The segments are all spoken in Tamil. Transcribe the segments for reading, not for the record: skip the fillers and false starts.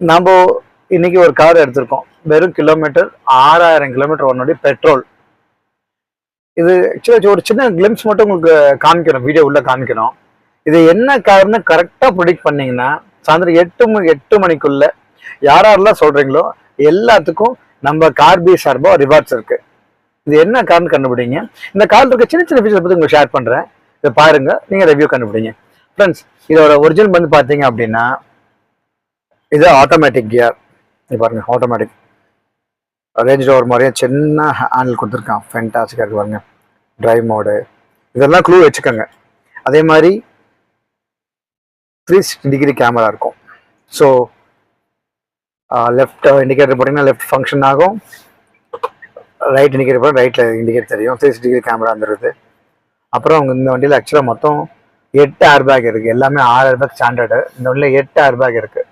நம்ம இன்னைக்கு ஒரு கார் எடுத்திருக்கோம். வெறும் கிலோமீட்டர் 6000 கிலோமீட்டர் ஓடனுடைய பெட்ரோல். இது ஒரு சின்ன கிளிம்ஸ் மட்டும் உங்களுக்கு காமிக்கணும், வீடியோ உள்ள காமிக்கணும். இது என்ன கார்னு கரெக்டா ப்ரிடிக்ட் பண்ணீங்கன்னா சாயந்தரம் 8 மணிக்குள்ள யாரெல்லாம் சொல்றீங்களோ எல்லாத்துக்கும் நம்ம கார்பி சார்பா ரிவார்ட்ஸ் இருக்கு. இது என்ன கார்னு கண்டுபிடிங்க. இந்த கார் இருக்க சின்ன சின்ன ஃபீச்சர் பத்தி உங்களுக்கு ஷேர் பண்றேன். இதை பாருங்க, நீங்க ரிவ்யூ கண்டுபிடிங்க. ஃப்ரெண்ட்ஸ், இதோட ஒரிஜினல் வந்து பாத்தீங்க அப்படின்னா இது ஆட்டோமேட்டிக் கியர். இது பாருங்க, ஆட்டோமேட்டிக் ரேஞ்ச் ரோவர் மாதிரியே சின்ன ஹேண்டில் கொடுத்துருக்கான். ஃபென்டாஸ்டிக்காக இருக்கு பாருங்க. டிரைவ் மோடு இதெல்லாம் க்ளூ வச்சுக்கோங்க. அதே மாதிரி 360 டிகிரி கேமரா இருக்கும். ஸோ லெஃப்ட் இண்டிகேட்டர் போட்டிங்கன்னா லெஃப்ட் ஃபங்க்ஷன் ஆகும், ரைட் இண்டிகேட்டர் போட ரைட்டில் இண்டிகேட்டர் தெரியும். 360 டிகிரி கேமரா வந்துடுது. அப்புறம் அவங்க இந்த வண்டியில் ஆக்சுவலாக மொத்தம் 8 ஏர் பேக் இருக்குது. எல்லாமே 6 ஏர் பேக் ஸ்டாண்டர்டு. இந்த வண்டியில் 8 ஏர் பேக் இருக்குது.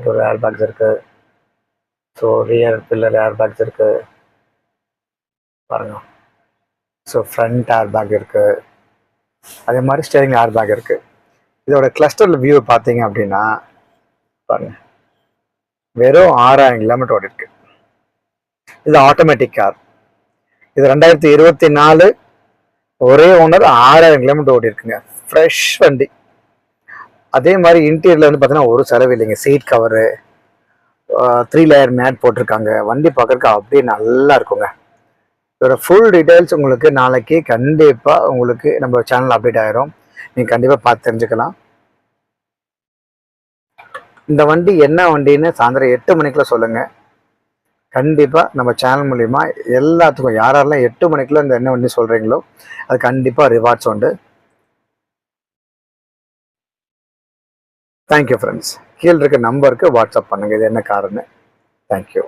ஒரு ஏர் பேக்ஸ் இருக்குது. So rear pillar air bags இருக்குது பாருங்க. ஸோ ஃப்ரண்ட் ஏர் பேக் இருக்குது. அதே மாதிரி ஸ்டேரிங் ஏர் பேக் இருக்குது. இதோட கிளஸ்டர் வியூ பார்த்தீங்க அப்படின்னா பாருங்க, வெறும் 6000 கிலோமீட்டர் ஓடி இருக்கு. இது ஆட்டோமேட்டிக் கார். இது 2024 ஒரே ஓனர் 6000 கிலோமீட்டர் ஓடி இருக்குங்க. ஃப்ரெஷ் வண்டி. அதே மாதிரி இன்டீரியர்ல வந்து பார்த்தீங்கன்னா ஒரு செலவு இல்லைங்க. சீட் கவரு 3 லேயர் மேட் போட்டிருக்காங்க. வண்டி பார்க்கறதுக்கு அப்படியே நல்லா இருக்குங்க. இதோட ஃபுல் டீட்டெயில்ஸ் உங்களுக்கு நாளைக்கு கண்டிப்பாக உங்களுக்கு நம்ம சேனல் அப்டேட் ஆயிரும். நீங்கள் கண்டிப்பாக பார்த்து தெரிஞ்சுக்கலாம். இந்த வண்டி என்ன வண்டின்னு சாயந்தரம் 8 மணிக்குள்ள சொல்லுங்கள். கண்டிப்பாக நம்ம சேனல் மூலிமா எல்லாத்துக்கும் யாரெல்லாம் 8 மணிக்குள்ள இந்த என்ன வண்டி சொல்கிறீங்களோ அது கண்டிப்பாக ரிவார்ட்ஸ் உண்டு. Thank you friends. கீழே இருக்க நம்பருக்கு வாட்ஸ்அப் பண்ணுங்கள் இது என்ன காருன்னு. தேங்க்யூ.